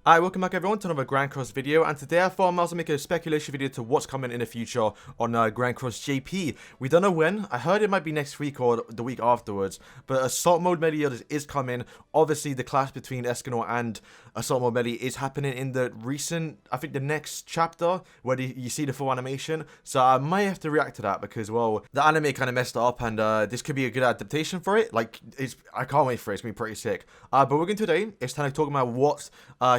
Hi, welcome back everyone to another Grand Cross video, and today I thought I might also make a speculation video to what's coming in the future on Grand Cross JP. We don't know when. I heard it might be next week or the week afterwards, but Assault Mode Meliodas is coming. Obviously, the clash between Escanor and Assault Mode Meli is happening in the recent, I think the next chapter, where you see the full animation. So I might have to react to that because, well, the anime kind of messed it up, and this could be a good adaptation for it. Like, I can't wait for it. It's going to be pretty sick. But we're going to today is kind of talking about what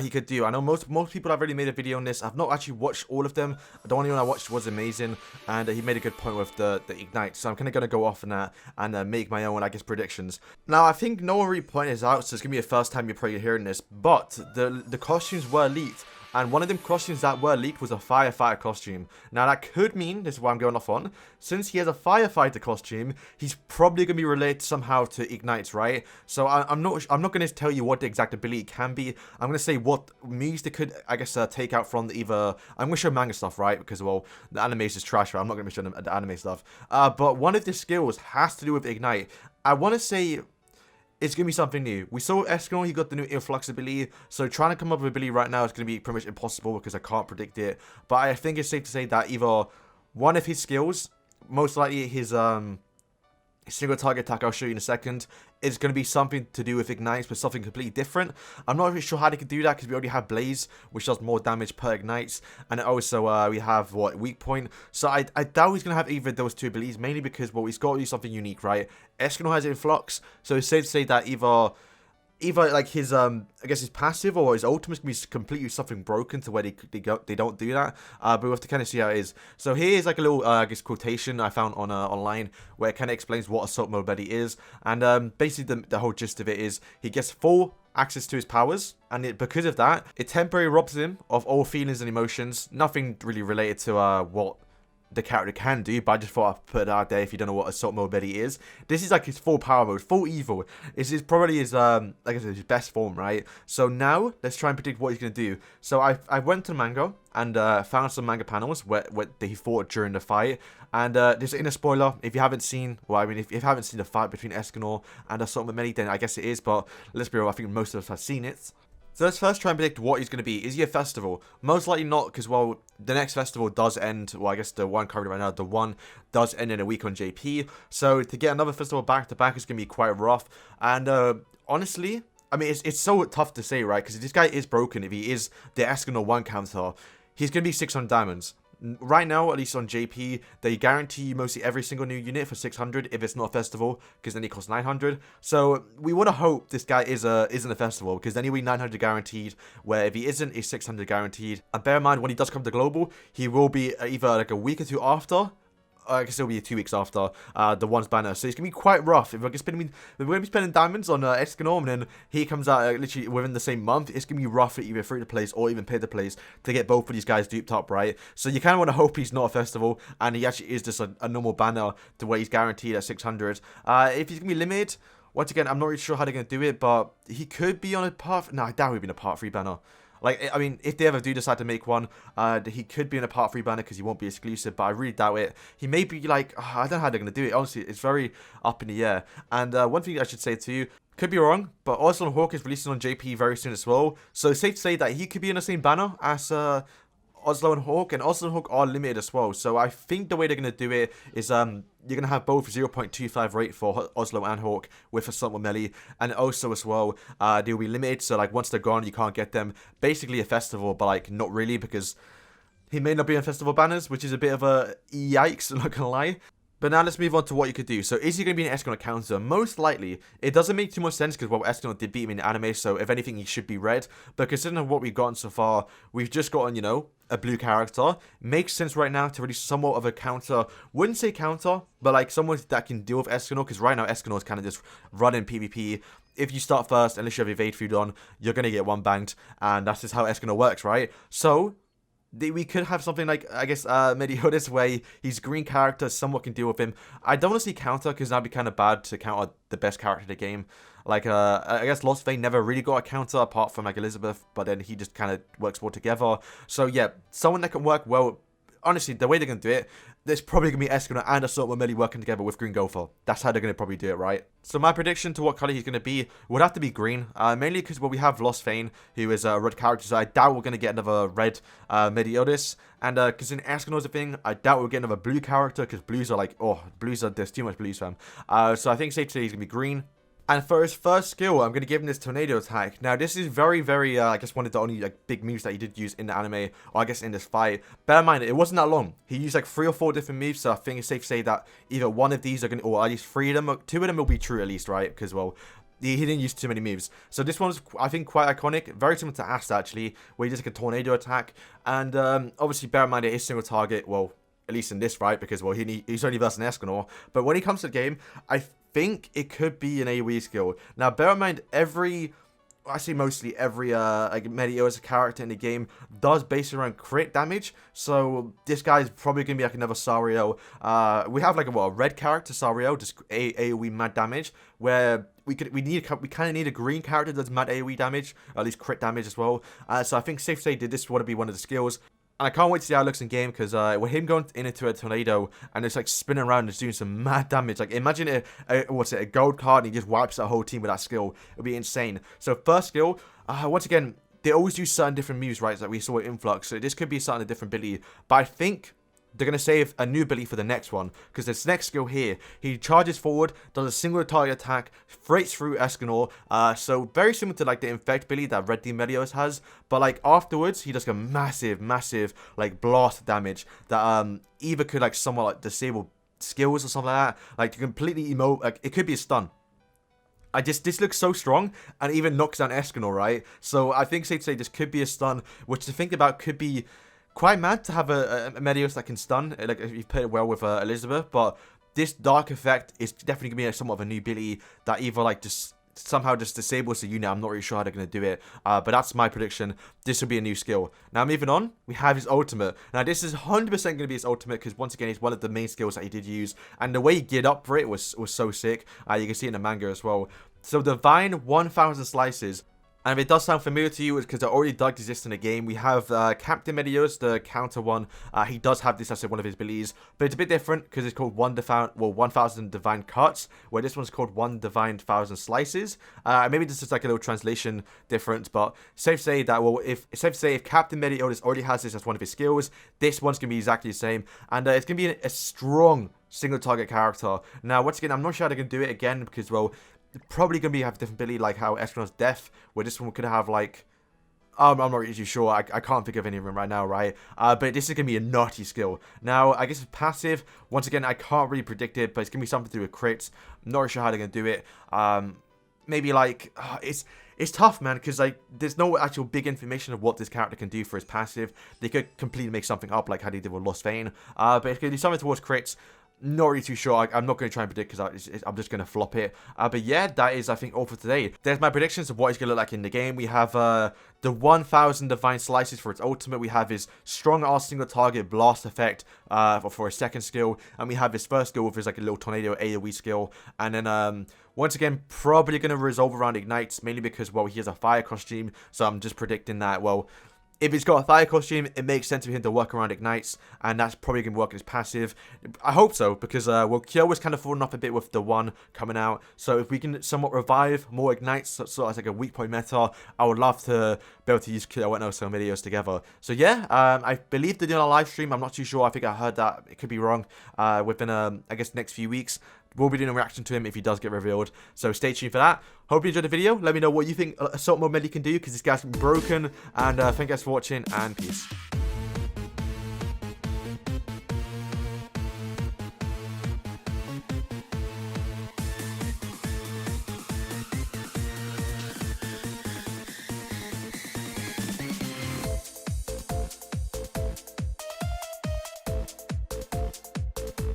he could do. I know most people have already made a video on this. I've not actually watched all of them. The only one I watched was amazing, and he made a good point with the Ignite. So I'm kind of going to go off on that and make my own, I guess, predictions. Now, I think no one really pointed this out, so it's going to be the first time you're probably hearing this, but the costumes were leaked. And one of them costumes that were leaked was a firefighter costume. Now that could mean, this is what I'm going off on, since he has a firefighter costume, he's probably going to be related somehow to Ignites, right? So I'm not going to tell you what the exact ability can be. I'm going to say what moves they could, I guess, take out from either. I'm going to show manga stuff, right? Because, well, the anime is just trash, right? I'm not going to be showing the anime stuff. But one of the skills has to do with Ignite. I want to say it's going to be something new. We saw Escanor, he got the new influx ability, so trying to come up with ability right now is going to be pretty much impossible because I can't predict it. But I think it's safe to say that either one of his skills, most likely his single target attack, I'll show you in a second, is going to be something to do with Ignites, but something completely different. I'm not really sure how they could do that because we already have Blaze, which does more damage per Ignites, and also we have, weak point. So I doubt he's going to have either of those two abilities, mainly because, well, he's got to do something unique, right? Escanor has Influx, so it's safe to say that either like his I guess his passive or his ultimate can be completely something broken to where they don't do that, but we have to kind of see how it is. So here is like a little I guess quotation I found on online where it kind of explains what Assault Mode Meli is, and basically the whole gist of it is he gets full access to his powers, and because of that, it temporarily robs him of all feelings and emotions. Nothing really related to what the character can do, but I just thought I'd put it out there if you don't know what Assault Mode Meli is. This is like his full power mode, full evil. This is probably his, like I said, his best form, right? So now, let's try and predict what he's going to do. So I went to the manga and found some manga panels where he fought during the fight. And there's in a spoiler, if you haven't seen, well, I mean, if you haven't seen the fight between Escanor and Assault Mode Meli, then I guess it is, but let's be real, I think most of us have seen it. So let's first try and predict what he's going to be. Is he a festival? Most likely not, because, well, the next festival does end, well, I guess the one currently right now, the one does end in a week on JP. So to get another festival back-to-back is going to be quite rough. And honestly, I mean, it's so tough to say, right? Because if this guy is broken, if he is the Escanor 1 counter, he's going to be 600 diamonds. Right now, at least on JP, they guarantee mostly every single new unit for 600 if it's not a festival, because then it costs 900. So we want to hope this guy isn't a festival, because then he'll be 900 guaranteed, where if he isn't, it's 600 guaranteed. And bear in mind, when he does come to global, he will be either like a week or two after. I guess it'll be 2 weeks after the one's banner, so it's gonna be quite rough. If we're gonna be spending diamonds on Escanor, and then he comes out literally within the same month, it's gonna be rough for either free to plays or even pay to plays to get both of these guys duped up, right? So you kind of want to hope he's not a festival and he actually is just a normal banner to where he's guaranteed at 600. If he's gonna be limited, once again, I'm not really sure how they're gonna do it, but he could be on a part. No, I doubt he'll be in a part 3 banner. Like, I mean, if they ever do decide to make one, he could be in a part 3 banner because he won't be exclusive, but I really doubt it. He may be like, I don't know how they're going to do it. Honestly, it's very up in the air. And one thing I should say to you, could be wrong, but Oslo and Hawk is releasing on JP very soon as well. So it's safe to say that he could be in the same banner as Oslo and Hawk, and Oslo and Hawk are limited as well. So I think the way they're going to do it is you're going to have both 0.25 rate for Oslo and Hawk with Assault Mode Meli, and also as well they'll be limited, so like once they're gone you can't get them. Basically a festival, but like not really, because he may not be in festival banners, which is a bit of a yikes, I'm not going to lie. But now let's move on to what you could do. So is he going to be an Escanor counter? Most likely. It doesn't make too much sense because, well, Escanor did beat him in the anime, so if anything, he should be red. But considering what we've gotten so far, we've just gotten, you know, a blue character. Makes sense right now to release somewhat of a counter. Wouldn't say counter, but like someone that can deal with Escanor, because right now Escanor is kind of just running PvP. If you start first, unless you have evade food on, you're going to get one banged, and that's just how Escanor works, right? So we could have something like, I guess, Meliodas, where his green character somewhat can deal with him. I don't want to see counter, because that'd be kind of bad to counter the best character in the game. Like, I guess Lost Vein never really got a counter, apart from, like, Elizabeth, but then he just kind of works well together. So, yeah, someone that can work well honestly, the way they're going to do it, there's probably going to be Escanor and Assault Mode Melee working together with Green Gopher. That's how they're going to probably do it, right? So my prediction to what color he's going to be would have to be green. Mainly because, well, we have Lost Fane, who is a red character, so I doubt we're going to get another red Meliodas. And because in Escanor's a thing, I doubt we'll get another blue character, because blues are like, oh, there's too much blues, fam. So I think safe to say he's going to be green. And for his first skill, I'm going to give him this tornado attack. Now, this is very, very, I guess, one of the only, like, big moves that he did use in the anime, or I guess in this fight. Bear in mind, it wasn't that long. He used, like, 3 or 4 different moves, so I think it's safe to say that either one of these are going to, or at least 3 of them, or 2 of them will be true at least, right? Because, well, he didn't use too many moves. So this one's, I think, quite iconic. Very similar to Asta, actually, where he does, like, a tornado attack. And, obviously, bear in mind, it is single target, well, at least in this fight, because, well, he's only versus an Escanor. But when he comes to the game, I think it could be an AoE skill. Now, bear in mind, mostly every like Meliodas character in the game does base around crit damage. So this guy's probably gonna be like another Sario. We have like a red character Sario, just AoE mad damage, where we kind of need a green character that does mad AoE damage, or at least crit damage as well. So I think safe to say that this would be one of the skills. And I can't wait to see how it looks in game, because with him going into a tornado and it's like spinning around and just doing some mad damage. Like, imagine a gold card and he just wipes the whole team with that skill. It would be insane. So first skill, once again, they always do certain different moves, right? Like we saw with Influx. So this could be something a different ability. But I think they're going to save a new ability for the next one, because this next skill here, he charges forward, does a single target attack, freights through Escanor, so very similar to like the Infect ability that Red Team Meliodas has, but like afterwards, he does a massive like blast damage that either could like somewhat like disable skills or something like that, like to completely emote, like it could be a stun. This looks so strong, and even knocks down Escanor, right? So I think safe to say this could be a stun, which to think about could be quite mad to have a Meliodas that can stun, like if you play it well with Elizabeth, but this dark effect is definitely going to be somewhat of a new ability that either like just somehow just disables the unit. I'm not really sure how they're going to do it, but that's my prediction. This will be a new skill. Now moving on, we have his ultimate. Now this is 100% going to be his ultimate, because once again, it's one of the main skills that he did use, and the way he geared up for it was so sick. You can see it in the manga as well. So Divine 1000 Slices. And if it does sound familiar to you, it's because it already does exist in the game. We have Captain Meliodas, the counter one. He does have this as one of his abilities, but it's a bit different because it's called 1000 Divine Cuts, where this one's called 1 Divine 1000 Slices. Maybe this is like a little translation difference, but safe to say that, well, if Captain Meliodas already has this as one of his skills, this one's gonna be exactly the same, and it's gonna be a strong single target character. Now, once again, I'm not sure how they're gonna do it again, because, well, probably going to have a different ability, like how Escanor's Death, where this one could have, like, I'm not really too sure. I can't think of any of them right now, right? But this is going to be a naughty skill. Now, I guess it's passive. Once again, I can't really predict it, but it's going to be something to do with crits. I'm not really sure how they're going to do it. Maybe, like, it's tough, man, because, like, there's no actual big information of what this character can do for his passive. They could completely make something up, like how they did with Lost Fane. But it's going to be something towards crits. Not really too sure. I'm not going to try and predict, because I'm just going to flop it. But yeah, that is, I think, all for today. There's my predictions of what he's going to look like in the game. We have the 1000 Divine Slices for its ultimate. We have his strong R single target blast effect for his second skill. And we have his first skill with his like a little tornado AoE skill. And then once again, probably going to resolve around ignites, mainly because, well, he has a fire costume. So I'm just predicting that, well, if he's got a fire costume, it makes sense for him to work around ignites, and that's probably going to work as passive. I hope so, because, well, Kyo was kind of falling off a bit with the one coming out, so if we can somewhat revive more ignites, sort of as like a weak point meta, I would love to be able to use Kyo and also Meliodas together. So yeah, I believe they're doing a live stream. I'm not too sure. I think I heard that. It could be wrong. Within, I guess, next few weeks. We'll be doing a reaction to him if he does get revealed. So stay tuned for that. Hope you enjoyed the video. Let me know what you think Assault Mode Melee can do, because this guy's been broken. And thank you guys for watching, and peace.